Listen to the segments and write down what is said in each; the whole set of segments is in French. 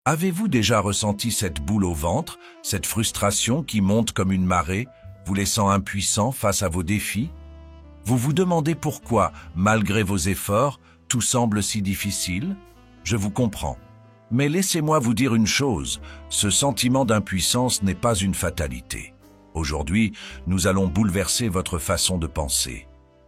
Avez-vous déjà ressenti cette boule au ventre, cette frustration qui monte comme une marée, vous laissant impuissant face à vos défis? Vous vous demandez pourquoi, malgré vos efforts, tout semble si difficile? Je vous comprends. Mais laissez-moi vous dire une chose, ce sentiment d'impuissance n'est pas une fatalité. Aujourd'hui, nous allons bouleverser votre façon de penser.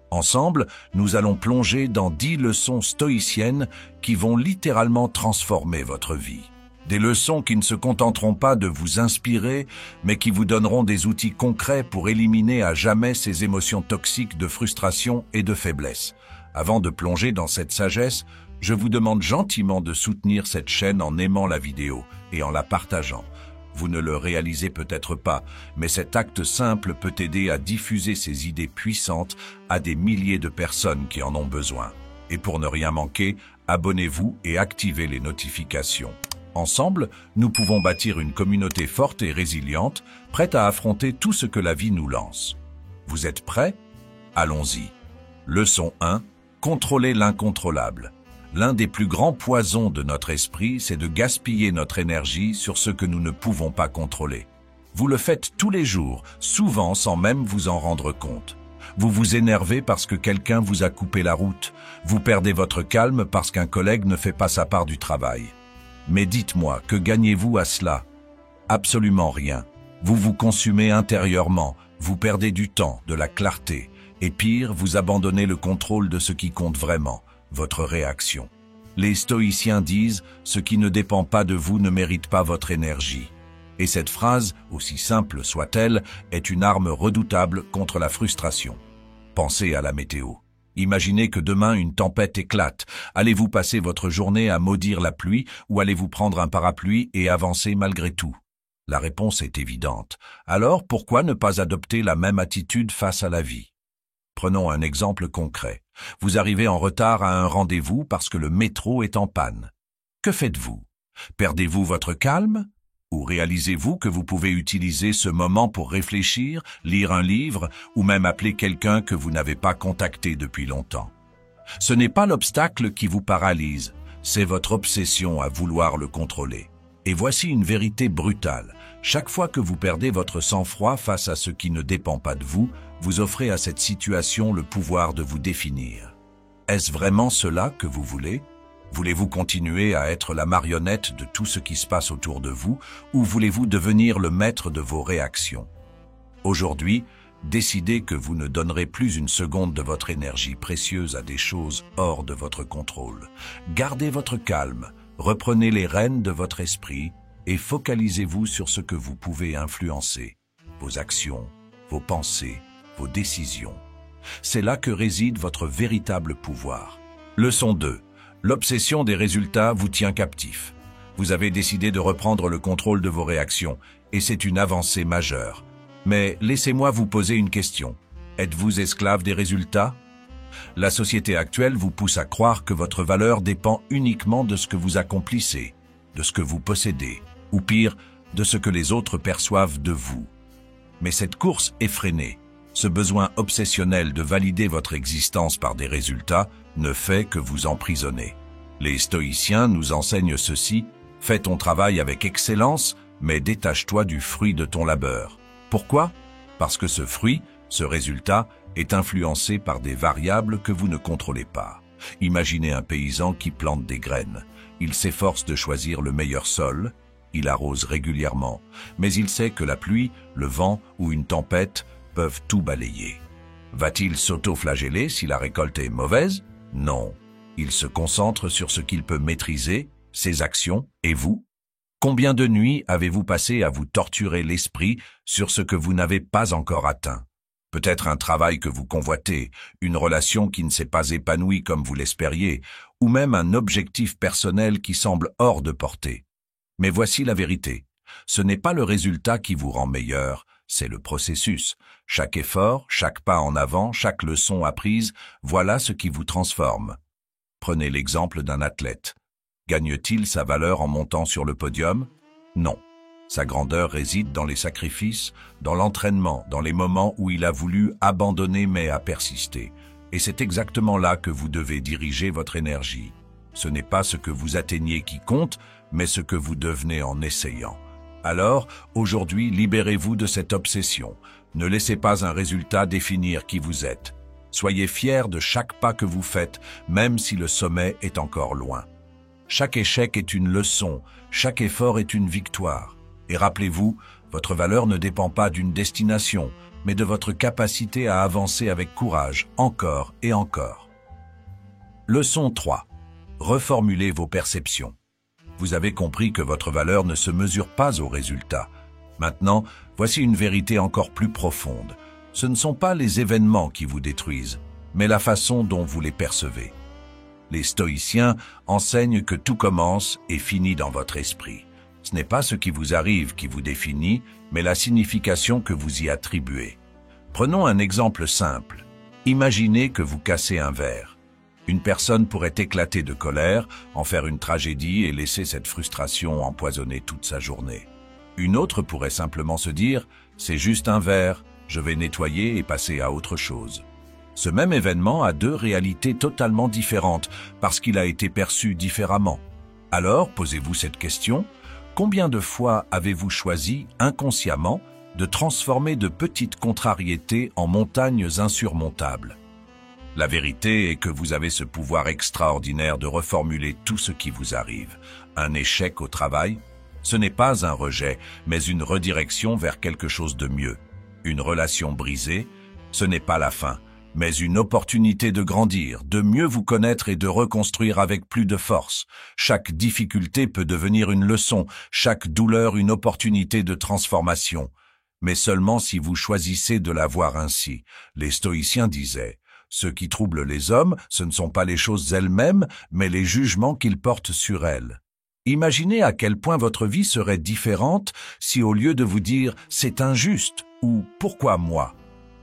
Ensemble, nous allons plonger dans 10 leçons stoïciennes qui vont littéralement transformer votre vie. Des leçons qui ne se contenteront pas de vous inspirer, mais qui vous donneront des outils concrets pour éliminer à jamais ces émotions toxiques de frustration et de faiblesse. Avant de plonger dans cette sagesse, je vous demande gentiment de soutenir cette chaîne en aimant la vidéo et en la partageant. Vous ne le réalisez peut-être pas, mais cet acte simple peut aider à diffuser ces idées puissantes à des milliers de personnes qui en ont besoin. Et pour ne rien manquer, abonnez-vous et activez les notifications. Ensemble, nous pouvons bâtir une communauté forte et résiliente, prête à affronter tout ce que la vie nous lance. Vous êtes prêts? Allons-y. Leçon 1. Contrôler l'incontrôlable. L'un des plus grands poisons de notre esprit, c'est de gaspiller notre énergie sur ce que nous ne pouvons pas contrôler. Vous le faites tous les jours, souvent sans même vous en rendre compte. Vous vous énervez parce que quelqu'un vous a coupé la route. Vous perdez votre calme parce qu'un collègue ne fait pas sa part du travail. Mais dites-moi, que gagnez-vous à cela? Absolument rien. Vous vous consumez intérieurement, vous perdez du temps, de la clarté, et pire, vous abandonnez le contrôle de ce qui compte vraiment, votre réaction. Les stoïciens disent « ce qui ne dépend pas de vous ne mérite pas votre énergie ». Et cette phrase, aussi simple soit-elle, est une arme redoutable contre la frustration. Pensez à la météo. Imaginez que demain une tempête éclate. Allez-vous passer votre journée à maudire la pluie ou allez-vous prendre un parapluie et avancer malgré tout? La réponse est évidente. Alors pourquoi ne pas adopter la même attitude face à la vie? Prenons un exemple concret. Vous arrivez en retard à un rendez-vous parce que le métro est en panne. Que faites-vous? Perdez-vous votre calme? Ou réalisez-vous que vous pouvez utiliser ce moment pour réfléchir, lire un livre ou même appeler quelqu'un que vous n'avez pas contacté depuis longtemps? Ce n'est pas l'obstacle qui vous paralyse, c'est votre obsession à vouloir le contrôler. Et voici une vérité brutale. Chaque fois que vous perdez votre sang-froid face à ce qui ne dépend pas de vous, vous offrez à cette situation le pouvoir de vous définir. Est-ce vraiment cela que vous voulez? Voulez-vous continuer à être la marionnette de tout ce qui se passe autour de vous ou voulez-vous devenir le maître de vos réactions? Aujourd'hui, décidez que vous ne donnerez plus une seconde de votre énergie précieuse à des choses hors de votre contrôle. Gardez votre calme, reprenez les rênes de votre esprit et focalisez-vous sur ce que vous pouvez influencer, vos actions, vos pensées, vos décisions. C'est là que réside votre véritable pouvoir. Leçon 2. L'obsession des résultats vous tient captif. Vous avez décidé de reprendre le contrôle de vos réactions, et c'est une avancée majeure. Mais laissez-moi vous poser une question. Êtes-vous esclave des résultats? La société actuelle vous pousse à croire que votre valeur dépend uniquement de ce que vous accomplissez, de ce que vous possédez, ou pire, de ce que les autres perçoivent de vous. Mais cette course effrénée, ce besoin obsessionnel de valider votre existence par des résultats, ne fait que vous emprisonner. Les stoïciens nous enseignent ceci: fais ton travail avec excellence, mais détache-toi du fruit de ton labeur. Pourquoi? Parce que ce fruit, ce résultat, est influencé par des variables que vous ne contrôlez pas. Imaginez un paysan qui plante des graines. Il s'efforce de choisir le meilleur sol, il arrose régulièrement, mais il sait que la pluie, le vent ou une tempête peuvent tout balayer. Va-t-il s'auto-flageller si la récolte est mauvaise? Non. Il se concentre sur ce qu'il peut maîtriser, ses actions, et vous? Combien de nuits avez-vous passé à vous torturer l'esprit sur ce que vous n'avez pas encore atteint? Peut-être un travail que vous convoitez, une relation qui ne s'est pas épanouie comme vous l'espériez, ou même un objectif personnel qui semble hors de portée. Mais voici la vérité. Ce n'est pas le résultat qui vous rend meilleur, c'est le processus. Chaque effort, chaque pas en avant, chaque leçon apprise, voilà ce qui vous transforme. Prenez l'exemple d'un athlète. Gagne-t-il sa valeur en montant sur le podium? Non. Sa grandeur réside dans les sacrifices, dans l'entraînement, dans les moments où il a voulu abandonner mais a persisté. Et c'est exactement là que vous devez diriger votre énergie. Ce n'est pas ce que vous atteignez qui compte, mais ce que vous devenez en essayant. Alors, aujourd'hui, libérez-vous de cette obsession. Ne laissez pas un résultat définir qui vous êtes. Soyez fiers de chaque pas que vous faites, même si le sommet est encore loin. Chaque échec est une leçon, chaque effort est une victoire. Et rappelez-vous, votre valeur ne dépend pas d'une destination, mais de votre capacité à avancer avec courage, encore et encore. Leçon 3. Reformulez vos perceptions. Vous avez compris que votre valeur ne se mesure pas aux résultats. Maintenant, voici une vérité encore plus profonde. Ce ne sont pas les événements qui vous détruisent, mais la façon dont vous les percevez. Les stoïciens enseignent que tout commence et finit dans votre esprit. Ce n'est pas ce qui vous arrive qui vous définit, mais la signification que vous y attribuez. Prenons un exemple simple. Imaginez que vous cassez un verre. Une personne pourrait éclater de colère, en faire une tragédie et laisser cette frustration empoisonner toute sa journée. Une autre pourrait simplement se dire « c'est juste un verre, je vais nettoyer et passer à autre chose ». Ce même événement a deux réalités totalement différentes parce qu'il a été perçu différemment. Alors, posez-vous cette question, combien de fois avez-vous choisi, inconsciemment, de transformer de petites contrariétés en montagnes insurmontables? La vérité est que vous avez ce pouvoir extraordinaire de reformuler tout ce qui vous arrive. Un échec au travail, ce n'est pas un rejet, mais une redirection vers quelque chose de mieux. Une relation brisée, ce n'est pas la fin, mais une opportunité de grandir, de mieux vous connaître et de reconstruire avec plus de force. Chaque difficulté peut devenir une leçon, chaque douleur une opportunité de transformation. Mais seulement si vous choisissez de la voir ainsi. Les stoïciens disaient « Ce qui trouble les hommes, ce ne sont pas les choses elles-mêmes, mais les jugements qu'ils portent sur elles. » Imaginez à quel point votre vie serait différente si au lieu de vous dire « c'est injuste » ou « pourquoi moi ?»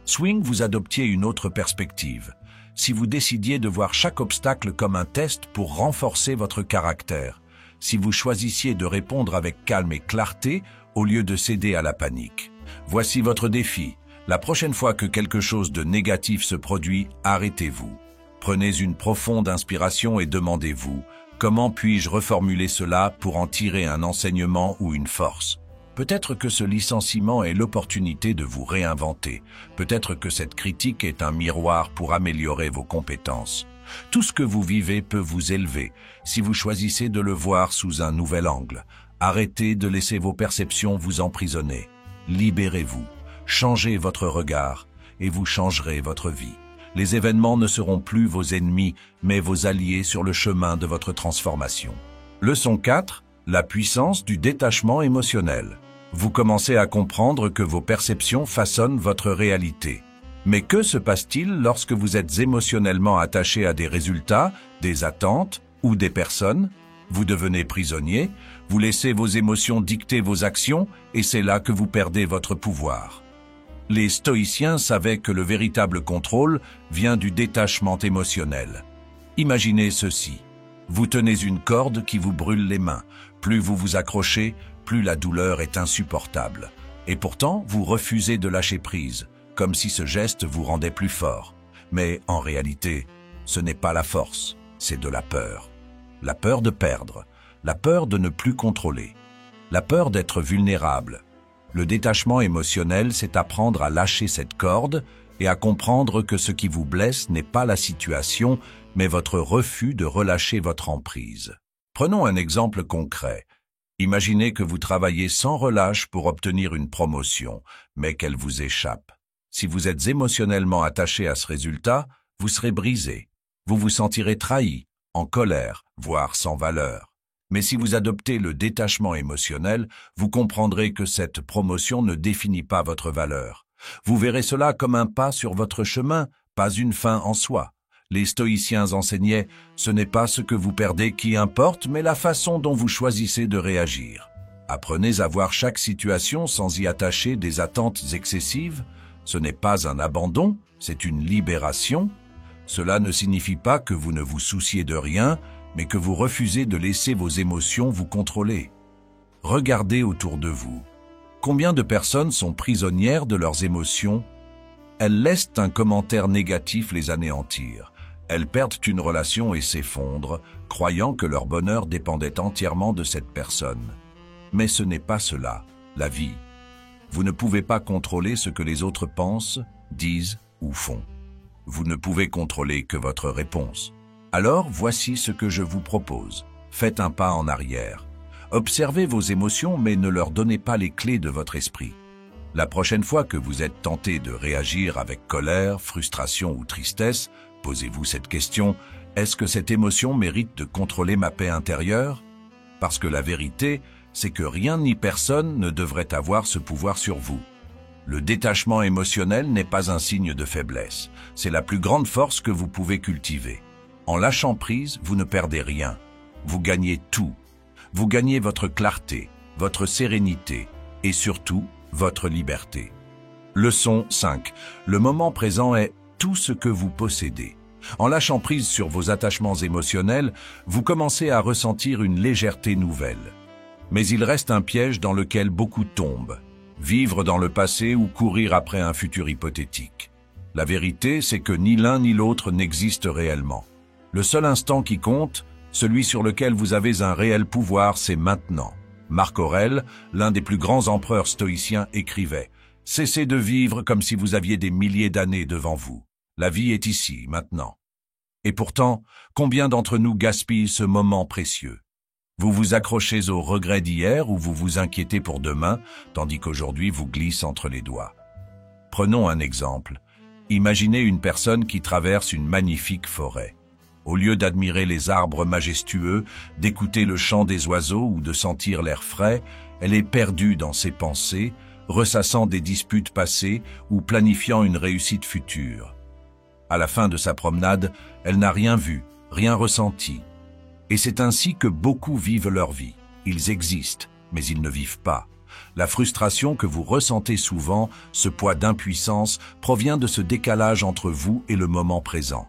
Swing, vous adoptiez une autre perspective. Si vous décidiez de voir chaque obstacle comme un test pour renforcer votre caractère. Si vous choisissiez de répondre avec calme et clarté au lieu de céder à la panique. Voici votre défi. La prochaine fois que quelque chose de négatif se produit, arrêtez-vous. Prenez une profonde inspiration et demandez-vous « Comment puis-je reformuler cela pour en tirer un enseignement ou une force ?» Peut-être que ce licenciement est l'opportunité de vous réinventer. Peut-être que cette critique est un miroir pour améliorer vos compétences. Tout ce que vous vivez peut vous élever si vous choisissez de le voir sous un nouvel angle. Arrêtez de laisser vos perceptions vous emprisonner. Libérez-vous, changez votre regard et vous changerez votre vie. Les événements ne seront plus vos ennemis, mais vos alliés sur le chemin de votre transformation. Leçon 4. La puissance du détachement émotionnel. Vous commencez à comprendre que vos perceptions façonnent votre réalité. Mais que se passe-t-il lorsque vous êtes émotionnellement attaché à des résultats, des attentes ou des personnes? Vous devenez prisonnier, vous laissez vos émotions dicter vos actions et c'est là que vous perdez votre pouvoir. Les stoïciens savaient que le véritable contrôle vient du détachement émotionnel. Imaginez ceci. Vous tenez une corde qui vous brûle les mains. Plus vous vous accrochez, plus la douleur est insupportable. Et pourtant, vous refusez de lâcher prise, comme si ce geste vous rendait plus fort. Mais en réalité, ce n'est pas la force, c'est de la peur. La peur de perdre, la peur de ne plus contrôler, la peur d'être vulnérable. Le détachement émotionnel, c'est apprendre à lâcher cette corde et à comprendre que ce qui vous blesse n'est pas la situation, mais votre refus de relâcher votre emprise. Prenons un exemple concret. Imaginez que vous travaillez sans relâche pour obtenir une promotion, mais qu'elle vous échappe. Si vous êtes émotionnellement attaché à ce résultat, vous serez brisé. Vous vous sentirez trahi, en colère, voire sans valeur. Mais si vous adoptez le détachement émotionnel, vous comprendrez que cette promotion ne définit pas votre valeur. Vous verrez cela comme un pas sur votre chemin, pas une fin en soi. Les stoïciens enseignaient « Ce n'est pas ce que vous perdez qui importe, mais la façon dont vous choisissez de réagir. » Apprenez à voir chaque situation sans y attacher des attentes excessives. Ce n'est pas un abandon, c'est une libération. Cela ne signifie pas que vous ne vous souciez de rien, mais que vous refusez de laisser vos émotions vous contrôler. Regardez autour de vous. Combien de personnes sont prisonnières de leurs émotions? Elles laissent un commentaire négatif les anéantir. Elles perdent une relation et s'effondrent, croyant que leur bonheur dépendait entièrement de cette personne. Mais ce n'est pas cela, la vie. Vous ne pouvez pas contrôler ce que les autres pensent, disent ou font. Vous ne pouvez contrôler que votre réponse. Alors, voici ce que je vous propose. Faites un pas en arrière. Observez vos émotions, mais ne leur donnez pas les clés de votre esprit. La prochaine fois que vous êtes tenté de réagir avec colère, frustration ou tristesse, posez-vous cette question: est-ce que cette émotion mérite de contrôler ma paix intérieure? Parce que la vérité, c'est que rien ni personne ne devrait avoir ce pouvoir sur vous. Le détachement émotionnel n'est pas un signe de faiblesse. C'est la plus grande force que vous pouvez cultiver. En lâchant prise, vous ne perdez rien. Vous gagnez tout. Vous gagnez votre clarté, votre sérénité et surtout, votre liberté. Leçon 5. Le moment présent est tout ce que vous possédez. En lâchant prise sur vos attachements émotionnels, vous commencez à ressentir une légèreté nouvelle. Mais il reste un piège dans lequel beaucoup tombent. Vivre dans le passé ou courir après un futur hypothétique. La vérité, c'est que ni l'un ni l'autre n'existe réellement. Le seul instant qui compte, celui sur lequel vous avez un réel pouvoir, c'est maintenant. Marc Aurèle, l'un des plus grands empereurs stoïciens, écrivait « Cessez de vivre comme si vous aviez des milliers d'années devant vous. La vie est ici, maintenant. » Et pourtant, combien d'entre nous gaspillent ce moment précieux? Vous vous accrochez aux regrets d'hier ou vous vous inquiétez pour demain, tandis qu'aujourd'hui vous glisse entre les doigts. Prenons un exemple. Imaginez une personne qui traverse une magnifique forêt. Au lieu d'admirer les arbres majestueux, d'écouter le chant des oiseaux ou de sentir l'air frais, elle est perdue dans ses pensées, ressassant des disputes passées ou planifiant une réussite future. À la fin de sa promenade, elle n'a rien vu, rien ressenti. Et c'est ainsi que beaucoup vivent leur vie. Ils existent, mais ils ne vivent pas. La frustration que vous ressentez souvent, ce poids d'impuissance, provient de ce décalage entre vous et le moment présent.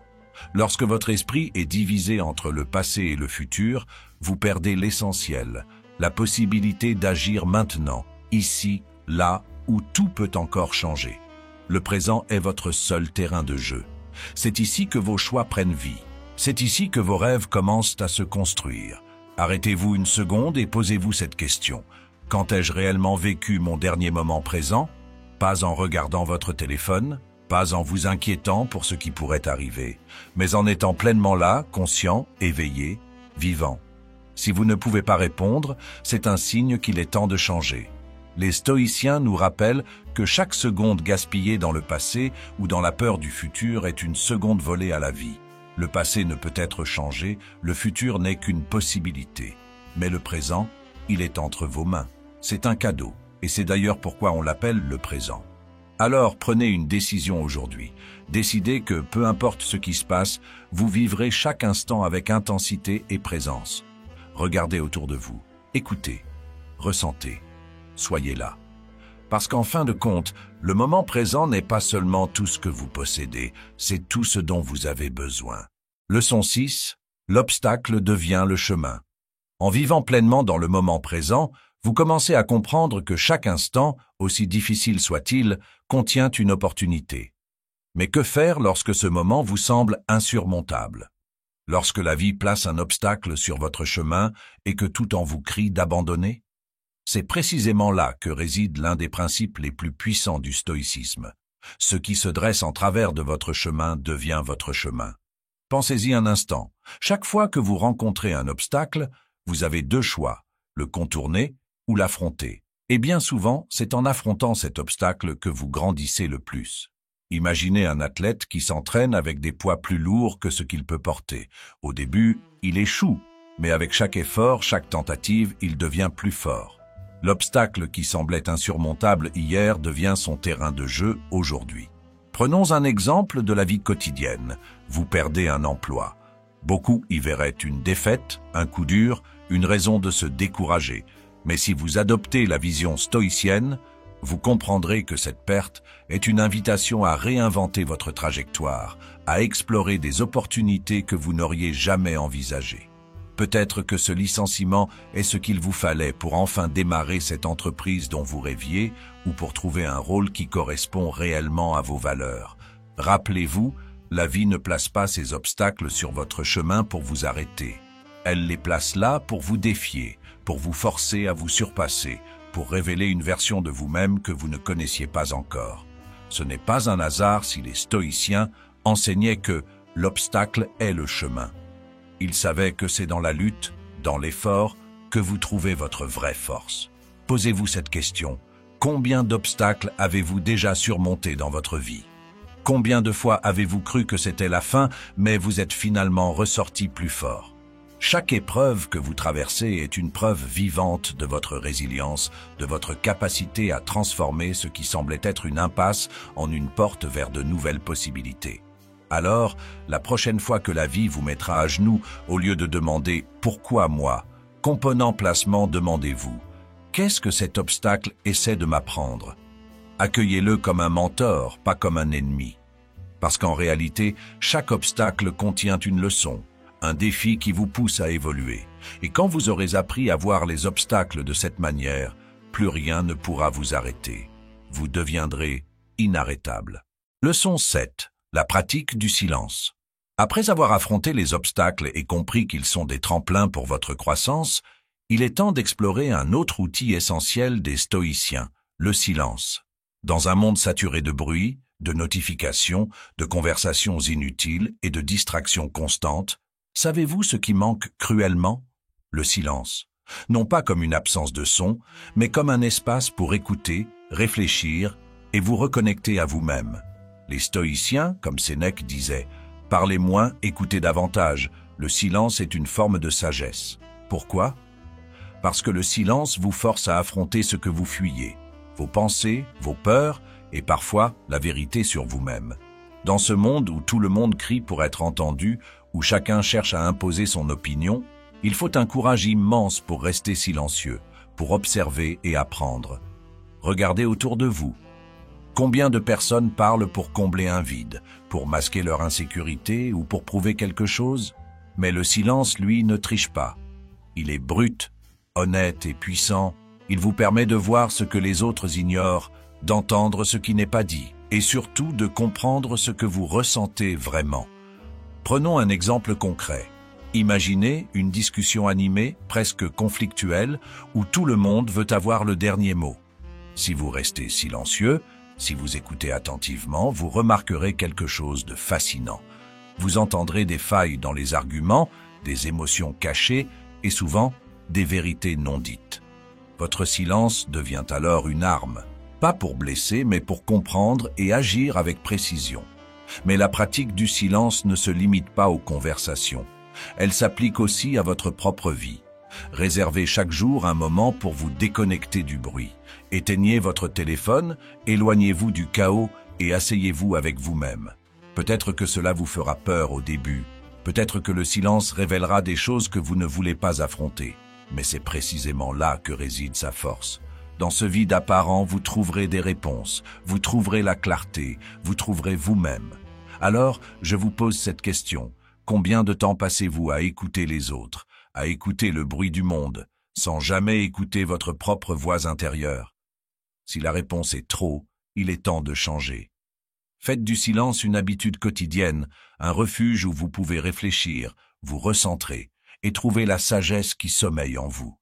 Lorsque votre esprit est divisé entre le passé et le futur, vous perdez l'essentiel, la possibilité d'agir maintenant, ici, là, où tout peut encore changer. Le présent est votre seul terrain de jeu. C'est ici que vos choix prennent vie. C'est ici que vos rêves commencent à se construire. Arrêtez-vous une seconde et posez-vous cette question. Quand ai-je réellement vécu mon dernier moment présent? Pas en regardant votre téléphone, pas en vous inquiétant pour ce qui pourrait arriver, mais en étant pleinement là, conscient, éveillé, vivant. Si vous ne pouvez pas répondre, c'est un signe qu'il est temps de changer. Les stoïciens nous rappellent que chaque seconde gaspillée dans le passé ou dans la peur du futur est une seconde volée à la vie. Le passé ne peut être changé, le futur n'est qu'une possibilité. Mais le présent, il est entre vos mains. C'est un cadeau, et c'est d'ailleurs pourquoi on l'appelle le présent. Alors prenez une décision aujourd'hui. Décidez que, peu importe ce qui se passe, vous vivrez chaque instant avec intensité et présence. Regardez autour de vous, écoutez, ressentez, soyez là. Parce qu'en fin de compte, le moment présent n'est pas seulement tout ce que vous possédez, c'est tout ce dont vous avez besoin. Leçon 6. L'obstacle devient le chemin. En vivant pleinement dans le moment présent, vous commencez à comprendre que chaque instant, aussi difficile soit-il, contient une opportunité. Mais que faire lorsque ce moment vous semble insurmontable? Lorsque la vie place un obstacle sur votre chemin et que tout en vous crie d'abandonner? C'est précisément là que réside l'un des principes les plus puissants du stoïcisme. Ce qui se dresse en travers de votre chemin devient votre chemin. Pensez-y un instant. Chaque fois que vous rencontrez un obstacle, vous avez deux choix, le contourner ou l'affronter. Et bien souvent, c'est en affrontant cet obstacle que vous grandissez le plus. Imaginez un athlète qui s'entraîne avec des poids plus lourds que ce qu'il peut porter. Au début, il échoue, mais avec chaque effort, chaque tentative, il devient plus fort. L'obstacle qui semblait insurmontable hier devient son terrain de jeu aujourd'hui. Prenons un exemple de la vie quotidienne. Vous perdez un emploi. Beaucoup y verraient une défaite, un coup dur, une raison de se décourager. Mais si vous adoptez la vision stoïcienne, vous comprendrez que cette perte est une invitation à réinventer votre trajectoire, à explorer des opportunités que vous n'auriez jamais envisagées. Peut-être que ce licenciement est ce qu'il vous fallait pour enfin démarrer cette entreprise dont vous rêviez ou pour trouver un rôle qui correspond réellement à vos valeurs. Rappelez-vous, La vie ne place pas ces obstacles sur votre chemin pour vous arrêter. Elle les place là pour vous défier, pour vous forcer à vous surpasser, pour révéler une version de vous-même que vous ne connaissiez pas encore. Ce n'est pas un hasard si les stoïciens enseignaient que l'obstacle est le chemin. Ils savaient que c'est dans la lutte, dans l'effort, que vous trouvez votre vraie force. Posez-vous cette question. Combien d'obstacles avez-vous déjà surmontés dans votre vie? Combien de fois avez-vous cru que c'était la fin, mais vous êtes finalement ressorti plus fort? Chaque épreuve que vous traversez est une preuve vivante de votre résilience, de votre capacité à transformer ce qui semblait être une impasse en une porte vers de nouvelles possibilités. Alors, la prochaine fois que la vie vous mettra à genoux, au lieu de demander « Pourquoi moi ?», component placement, demandez-vous « Qu'est-ce que cet obstacle essaie de m'apprendre ?» Accueillez-le comme un mentor, pas comme un ennemi. Parce qu'en réalité, chaque obstacle contient une leçon, un défi qui vous pousse à évoluer. Et quand vous aurez appris à voir les obstacles de cette manière, plus rien ne pourra vous arrêter. Vous deviendrez inarrêtable. Leçon 7. La pratique du silence. Après avoir affronté les obstacles et compris qu'ils sont des tremplins pour votre croissance, il est temps d'explorer un autre outil essentiel des stoïciens, le silence. Dans un monde saturé de bruit, de notifications, de conversations inutiles et de distractions constantes, savez-vous ce qui manque cruellement? Le silence. Non pas comme une absence de son, mais comme un espace pour écouter, réfléchir et vous reconnecter à vous-même. Les stoïciens, comme Sénèque disait, « Parlez moins, écoutez davantage. Le silence est une forme de sagesse. » Pourquoi? Parce que le silence vous force à affronter ce que vous fuyez, vos pensées, vos peurs et parfois la vérité sur vous-même. Dans ce monde où tout le monde crie pour être entendu, où chacun cherche à imposer son opinion, il faut un courage immense pour rester silencieux, pour observer et apprendre. Regardez autour de vous. Combien de personnes parlent pour combler un vide, pour masquer leur insécurité ou pour prouver quelque chose? Mais le silence, lui, ne triche pas. Il est brut, honnête et puissant. Il vous permet de voir ce que les autres ignorent, d'entendre ce qui n'est pas dit, et surtout de comprendre ce que vous ressentez vraiment. Prenons un exemple concret. Imaginez une discussion animée, presque conflictuelle, où tout le monde veut avoir le dernier mot. Si vous restez silencieux, si vous écoutez attentivement, vous remarquerez quelque chose de fascinant. Vous entendrez des failles dans les arguments, des émotions cachées et souvent des vérités non dites. Votre silence devient alors une arme, pas pour blesser, mais pour comprendre et agir avec précision. Mais la pratique du silence ne se limite pas aux conversations. Elle s'applique aussi à votre propre vie. Réservez chaque jour un moment pour vous déconnecter du bruit. Éteignez votre téléphone, éloignez-vous du chaos et asseyez-vous avec vous-même. Peut-être que cela vous fera peur au début. Peut-être que le silence révélera des choses que vous ne voulez pas affronter. Mais c'est précisément là que réside sa force. Dans ce vide apparent, vous trouverez des réponses, vous trouverez la clarté, vous trouverez vous-même. Alors, je vous pose cette question. Combien de temps passez-vous à écouter les autres, à écouter le bruit du monde, sans jamais écouter votre propre voix intérieure? Si la réponse est trop, il est temps de changer. Faites du silence une habitude quotidienne, un refuge où vous pouvez réfléchir, vous recentrer et trouver la sagesse qui sommeille en vous.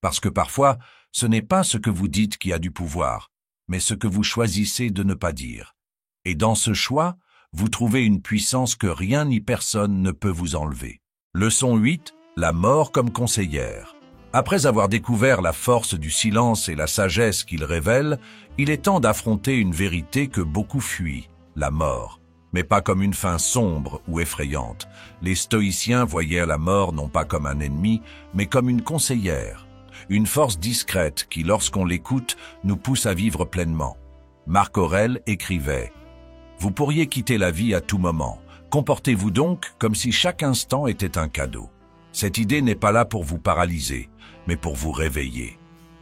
Parce que parfois, ce n'est pas ce que vous dites qui a du pouvoir, mais ce que vous choisissez de ne pas dire. Et dans ce choix, vous trouvez une puissance que rien ni personne ne peut vous enlever. Leçon 8. La mort comme conseillère. Après avoir découvert la force du silence et la sagesse qu'il révèle, il est temps d'affronter une vérité que beaucoup fuient, la mort. Mais pas comme une fin sombre ou effrayante. Les stoïciens voyaient la mort non pas comme un ennemi, mais comme une conseillère. Une force discrète qui, lorsqu'on l'écoute, nous pousse à vivre pleinement. Marc Aurèle écrivait « Vous pourriez quitter la vie à tout moment. Comportez-vous donc comme si chaque instant était un cadeau. » Cette idée n'est pas là pour vous paralyser, mais pour vous réveiller.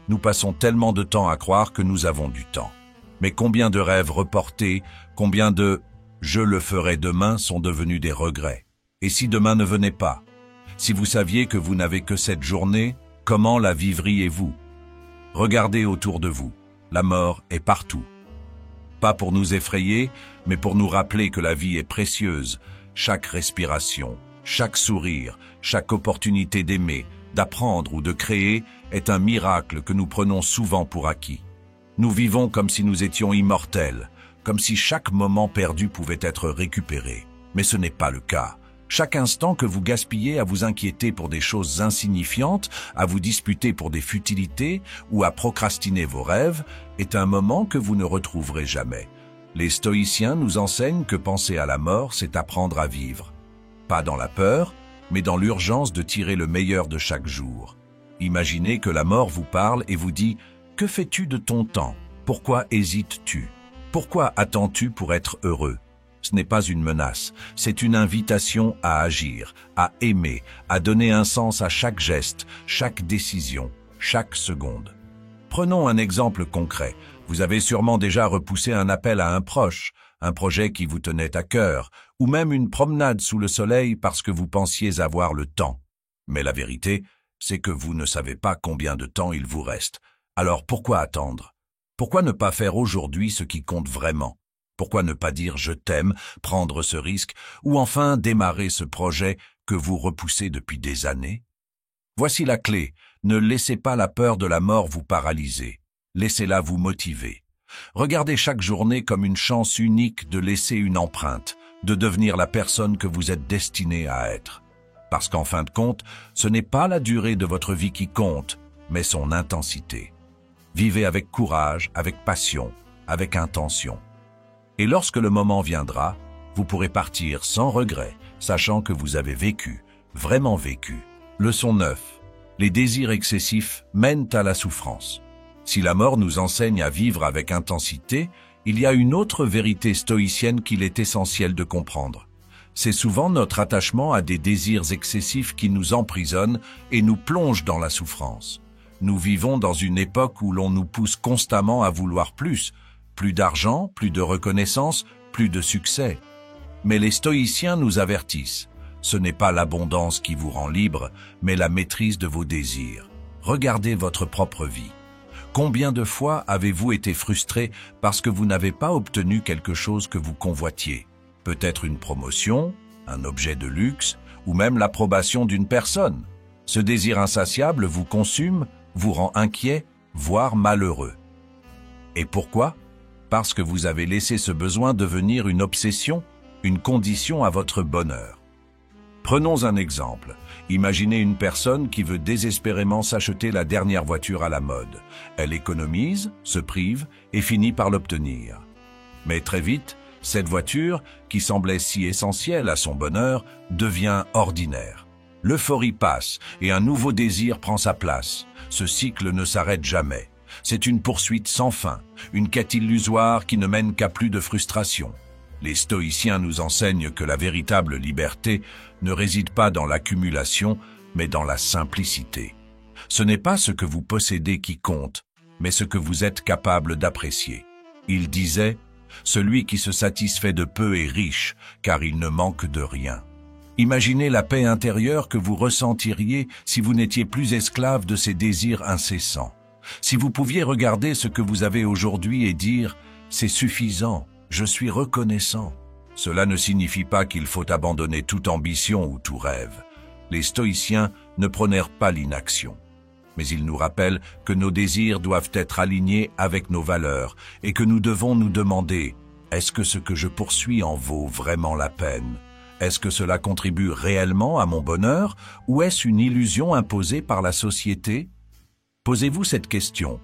Nous passons tellement de temps à croire que nous avons du temps. Mais combien de rêves reportés, combien de « je le ferai demain » sont devenus des regrets. Et si demain ne venait pas? Si vous saviez que vous n'avez que cette journée, comment la vivriez-vous? Regardez autour de vous. La mort est partout. Pas pour nous effrayer, mais pour nous rappeler que la vie est précieuse. Chaque respiration, chaque sourire, chaque opportunité d'aimer, d'apprendre ou de créer est un miracle que nous prenons souvent pour acquis. Nous vivons comme si nous étions immortels, comme si chaque moment perdu pouvait être récupéré. Mais ce n'est pas le cas. Chaque instant que vous gaspillez à vous inquiéter pour des choses insignifiantes, à vous disputer pour des futilités ou à procrastiner vos rêves, est un moment que vous ne retrouverez jamais. Les stoïciens nous enseignent que penser à la mort, c'est apprendre à vivre. Pas dans la peur, mais dans l'urgence de tirer le meilleur de chaque jour. Imaginez que la mort vous parle et vous dit « Que fais-tu de ton temps? Pourquoi hésites-tu? Pourquoi attends-tu pour être heureux ?» Ce n'est pas une menace, c'est une invitation à agir, à aimer, à donner un sens à chaque geste, chaque décision, chaque seconde. Prenons un exemple concret. Vous avez sûrement déjà repoussé un appel à un proche, un projet qui vous tenait à cœur, ou même une promenade sous le soleil parce que vous pensiez avoir le temps. Mais la vérité, c'est que vous ne savez pas combien de temps il vous reste. Alors pourquoi attendre? Pourquoi ne pas faire aujourd'hui ce qui compte vraiment? Pourquoi ne pas dire « je t'aime », prendre ce risque, ou enfin démarrer ce projet que vous repoussez depuis des années? Voici la clé, ne laissez pas la peur de la mort vous paralyser, laissez-la vous motiver. Regardez chaque journée comme une chance unique de laisser une empreinte, de devenir la personne que vous êtes destiné à être. Parce qu'en fin de compte, ce n'est pas la durée de votre vie qui compte, mais son intensité. Vivez avec courage, avec passion, avec intention. Et lorsque le moment viendra, vous pourrez partir sans regret, sachant que vous avez vécu, vraiment vécu. Leçon 9. Les désirs excessifs mènent à la souffrance. Si la mort nous enseigne à vivre avec intensité, il y a une autre vérité stoïcienne qu'il est essentiel de comprendre. C'est souvent notre attachement à des désirs excessifs qui nous emprisonnent et nous plongent dans la souffrance. Nous vivons dans une époque où l'on nous pousse constamment à vouloir plus d'argent, plus de reconnaissance, plus de succès. Mais les stoïciens nous avertissent. Ce n'est pas l'abondance qui vous rend libre, mais la maîtrise de vos désirs. Regardez votre propre vie. Combien de fois avez-vous été frustré parce que vous n'avez pas obtenu quelque chose que vous convoitiez? Peut-être une promotion, un objet de luxe, ou même l'approbation d'une personne. Ce désir insatiable vous consume, vous rend inquiet, voire malheureux. Et pourquoi? Parce que vous avez laissé ce besoin devenir une obsession, une condition à votre bonheur. Prenons un exemple. Imaginez une personne qui veut désespérément s'acheter la dernière voiture à la mode. Elle économise, se prive et finit par l'obtenir. Mais très vite, cette voiture, qui semblait si essentielle à son bonheur, devient ordinaire. L'euphorie passe et un nouveau désir prend sa place. Ce cycle ne s'arrête jamais. C'est une poursuite sans fin, une quête illusoire qui ne mène qu'à plus de frustration. Les stoïciens nous enseignent que la véritable liberté ne réside pas dans l'accumulation, mais dans la simplicité. Ce n'est pas ce que vous possédez qui compte, mais ce que vous êtes capable d'apprécier. Il disait « Celui qui se satisfait de peu est riche, car il ne manque de rien ». Imaginez la paix intérieure que vous ressentiriez si vous n'étiez plus esclave de ces désirs incessants. Si vous pouviez regarder ce que vous avez aujourd'hui et dire « c'est suffisant, je suis reconnaissant ». Cela ne signifie pas qu'il faut abandonner toute ambition ou tout rêve. Les stoïciens ne prônèrent pas l'inaction. Mais ils nous rappellent que nos désirs doivent être alignés avec nos valeurs et que nous devons nous demander « est-ce que ce que je poursuis en vaut vraiment la peine ? Est-ce que cela contribue réellement à mon bonheur ou est-ce une illusion imposée par la société ?» Posez-vous cette question.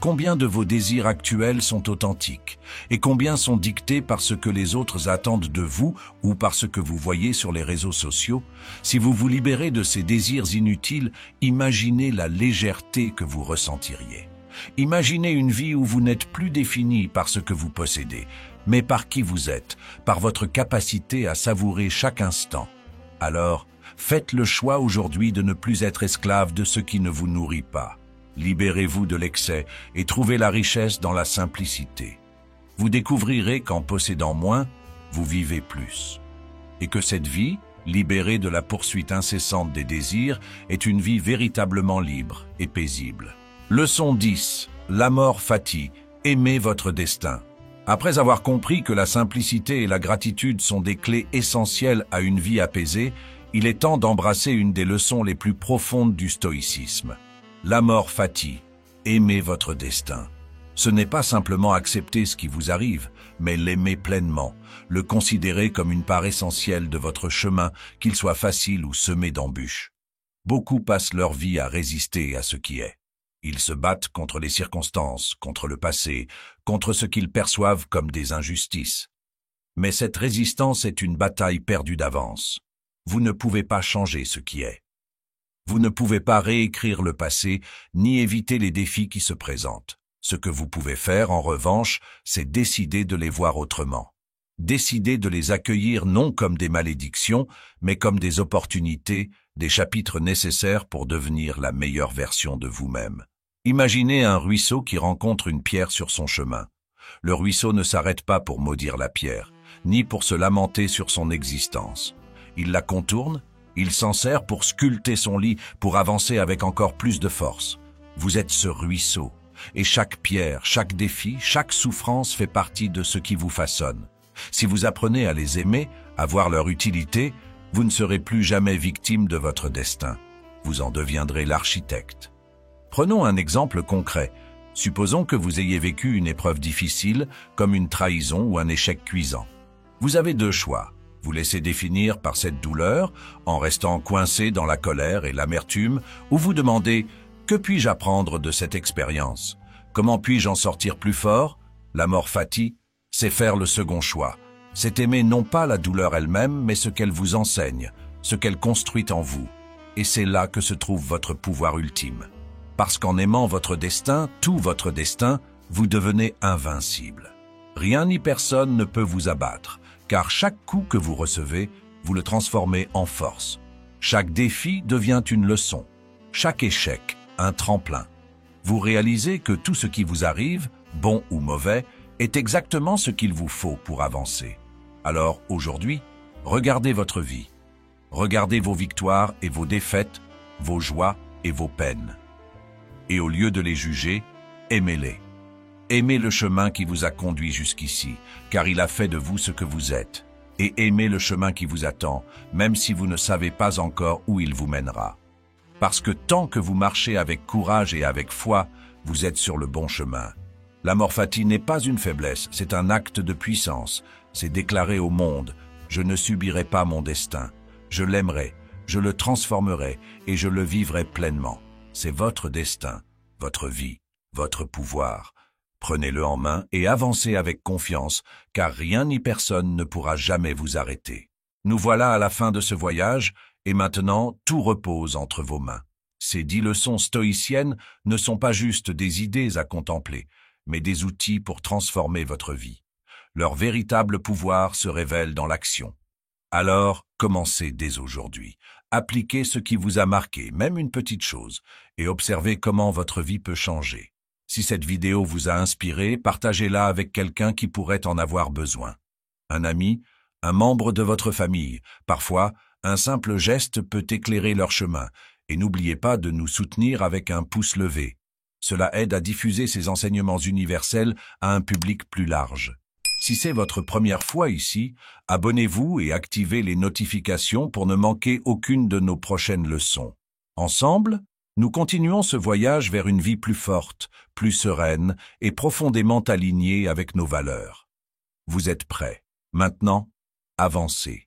Combien de vos désirs actuels sont authentiques et combien sont dictés par ce que les autres attendent de vous ou par ce que vous voyez sur les réseaux sociaux? Si vous vous libérez de ces désirs inutiles, imaginez la légèreté que vous ressentiriez. Imaginez une vie où vous n'êtes plus défini par ce que vous possédez, mais par qui vous êtes, par votre capacité à savourer chaque instant. Alors, faites le choix aujourd'hui de ne plus être esclave de ce qui ne vous nourrit pas. Libérez-vous de l'excès et trouvez la richesse dans la simplicité. Vous découvrirez qu'en possédant moins, vous vivez plus. Et que cette vie, libérée de la poursuite incessante des désirs, est une vie véritablement libre et paisible. Leçon 10. La mort fatigue. Aimez votre destin. Après avoir compris que la simplicité et la gratitude sont des clés essentielles à une vie apaisée, il est temps d'embrasser une des leçons les plus profondes du stoïcisme. L'amor fati, aimer votre destin. Ce n'est pas simplement accepter ce qui vous arrive, mais l'aimer pleinement, le considérer comme une part essentielle de votre chemin, qu'il soit facile ou semé d'embûches. Beaucoup passent leur vie à résister à ce qui est. Ils se battent contre les circonstances, contre le passé, contre ce qu'ils perçoivent comme des injustices. Mais cette résistance est une bataille perdue d'avance. Vous ne pouvez pas changer ce qui est. Vous ne pouvez pas réécrire le passé, ni éviter les défis qui se présentent. Ce que vous pouvez faire, en revanche, c'est décider de les voir autrement. Décider de les accueillir non comme des malédictions, mais comme des opportunités, des chapitres nécessaires pour devenir la meilleure version de vous-même. Imaginez un ruisseau qui rencontre une pierre sur son chemin. Le ruisseau ne s'arrête pas pour maudire la pierre, ni pour se lamenter sur son existence. Il la contourne, il s'en sert pour sculpter son lit, pour avancer avec encore plus de force. Vous êtes ce ruisseau, et chaque pierre, chaque défi, chaque souffrance fait partie de ce qui vous façonne. Si vous apprenez à les aimer, à voir leur utilité, vous ne serez plus jamais victime de votre destin. Vous en deviendrez l'architecte. Prenons un exemple concret. Supposons que vous ayez vécu une épreuve difficile, comme une trahison ou un échec cuisant. Vous avez deux choix. Vous laisser définir par cette douleur, en restant coincé dans la colère et l'amertume, ou vous demandez « Que puis-je apprendre de cette expérience? Comment puis-je en sortir plus fort ?» L'amor fati, c'est faire le second choix. C'est aimer non pas la douleur elle-même, mais ce qu'elle vous enseigne, ce qu'elle construit en vous. Et c'est là que se trouve votre pouvoir ultime. Parce qu'en aimant votre destin, tout votre destin, vous devenez invincible. Rien ni personne ne peut vous abattre, car chaque coup que vous recevez, vous le transformez en force. Chaque défi devient une leçon, chaque échec, un tremplin. Vous réalisez que tout ce qui vous arrive, bon ou mauvais, est exactement ce qu'il vous faut pour avancer. Alors aujourd'hui, regardez votre vie. Regardez vos victoires et vos défaites, vos joies et vos peines. Et au lieu de les juger, aimez-les. Aimez le chemin qui vous a conduit jusqu'ici, car il a fait de vous ce que vous êtes. Et aimez le chemin qui vous attend, même si vous ne savez pas encore où il vous mènera. Parce que tant que vous marchez avec courage et avec foi, vous êtes sur le bon chemin. L'amor fati n'est pas une faiblesse, c'est un acte de puissance. C'est déclarer au monde « Je ne subirai pas mon destin. Je l'aimerai, je le transformerai et je le vivrai pleinement. » C'est votre destin, votre vie, votre pouvoir. Prenez-le en main et avancez avec confiance, car rien ni personne ne pourra jamais vous arrêter. Nous voilà à la fin de ce voyage, et maintenant tout repose entre vos mains. Ces 10 leçons stoïciennes ne sont pas juste des idées à contempler, mais des outils pour transformer votre vie. Leur véritable pouvoir se révèle dans l'action. Alors, commencez dès aujourd'hui. Appliquez ce qui vous a marqué, même une petite chose, et observez comment votre vie peut changer. Si cette vidéo vous a inspiré, partagez-la avec quelqu'un qui pourrait en avoir besoin. Un ami, un membre de votre famille. Parfois, un simple geste peut éclairer leur chemin. Et n'oubliez pas de nous soutenir avec un pouce levé. Cela aide à diffuser ces enseignements universels à un public plus large. Si c'est votre première fois ici, abonnez-vous et activez les notifications pour ne manquer aucune de nos prochaines leçons. Ensemble, nous continuons ce voyage vers une vie plus forte, plus sereine et profondément alignée avec nos valeurs. Vous êtes prêts? Maintenant, avancez.